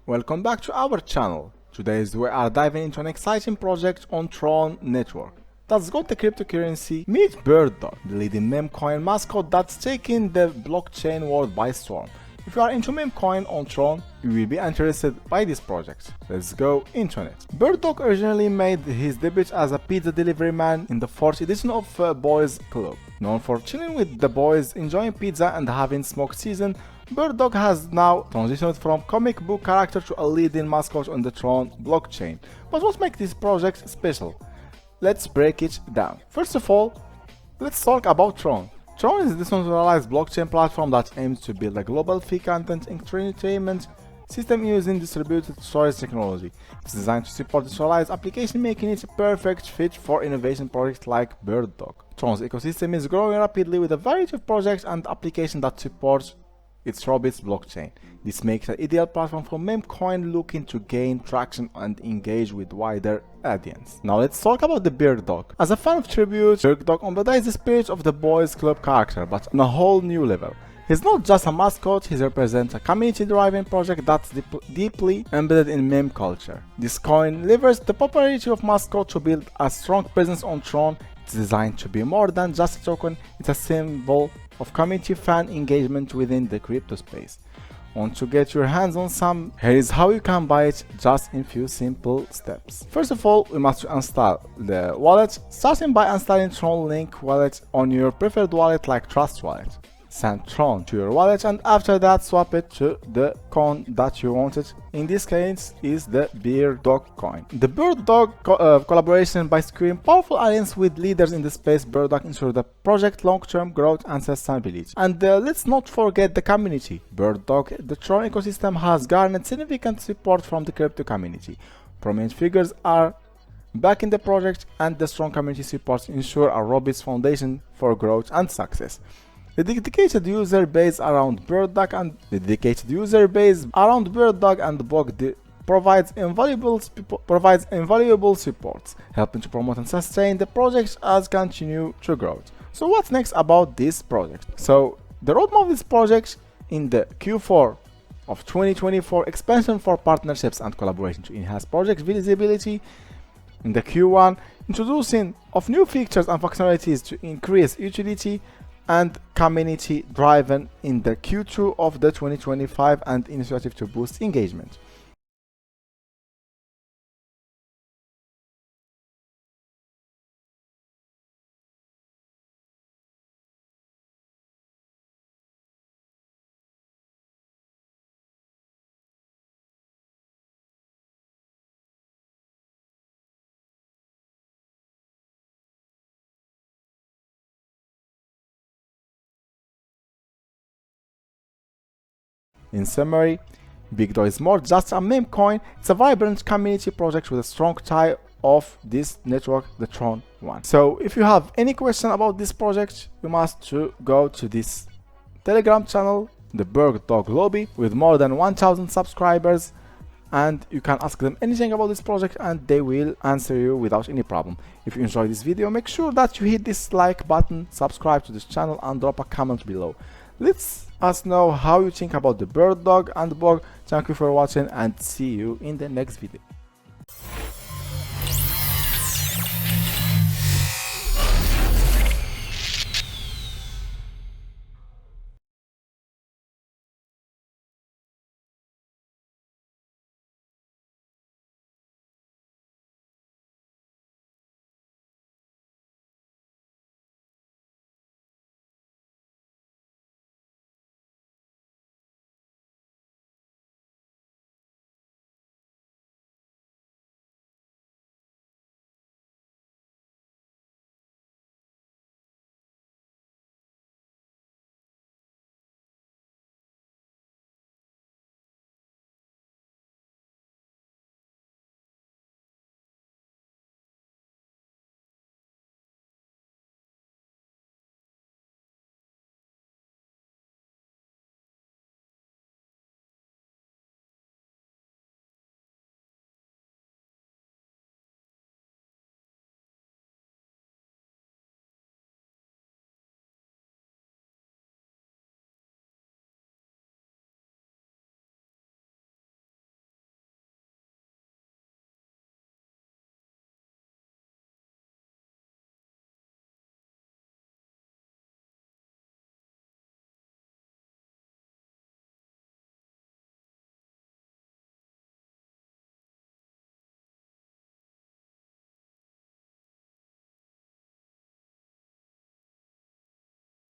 Welcome back to our channel. Today we are diving into an exciting project on Tron network that's got the cryptocurrency Meet Bird Dog, the leading meme coin mascot that's taking the blockchain world by storm. If you are into meme coin on Tron, you will be interested by this project. Let's go into it. Bird Dog originally made his debut as a pizza delivery man in the 4th edition of Boys Club. Known for chilling with the boys, enjoying pizza and having smoke season, Bird Dog has now transitioned from comic book character to a leading mascot on the Tron blockchain. But what makes this project special? Let's break it down. First of all, let's talk about Tron. Tron is a decentralized blockchain platform that aims to build a global free content entertainment system using distributed storage technology. It's designed to support decentralized application, making it a perfect fit for innovation projects like Bird Dog. Tron's ecosystem is growing rapidly with a variety of projects and applications that support its robust blockchain. This makes it an ideal platform for meme coin looking to gain traction and engage with wider audience. Now let's talk about the Bird Dog. As a fan of tribute, Bird Dog embodies the spirit of the Boys Club character, but on a whole new level. He's not just a mascot, he represents a community-driven project that's deeply embedded in meme culture. This coin leverages the popularity of mascot to build a strong presence on Tron. It's designed to be more than just a token, it's a symbol of community fan engagement within the crypto space. Want to get your hands on some? Here is how you can buy it just in few simple steps. First of all, we must install the wallet, starting by installing Tron Link wallet on your preferred wallet like Trust Wallet. Send Tron to your wallet and after that swap it to the coin that you wanted. In this case is the Bird Dog coin. The Bird Dog collaboration by securing powerful alliance with leaders in the space, Bird Dog ensure the project long-term growth and sustainability. And let's not forget the community. Bird Dog, the Tron ecosystem has garnered significant support from the crypto community. Prominent figures are back in the project and the strong community support ensure a robust foundation for growth and success. The dedicated user base around Bird Dog and Bog provides invaluable support, helping to promote and sustain the project as continue to grow. So what's next about this project? So the roadmap of this project in the Q4 of 2024, expansion for partnerships and collaboration to enhance project visibility. In the Q1, introducing of new features and functionalities to increase utility and community driven in the Q2 of the 2025 and initiative to boost engagement. In summary, Bird Dog is more just a meme coin, it's a vibrant community project with a strong tie of this network, the Tron one. So if you have any question about this project, you must go to this Telegram channel, the Bird Dog Lobby, with more than 1000 subscribers, and you can ask them anything about this project and they will answer you without any problem. If you enjoyed this video, make sure that you hit this like button, subscribe to this channel and drop a comment below. Let us know how you think about the Bird Dog and Bog. Thank you for watching and see you in the next video.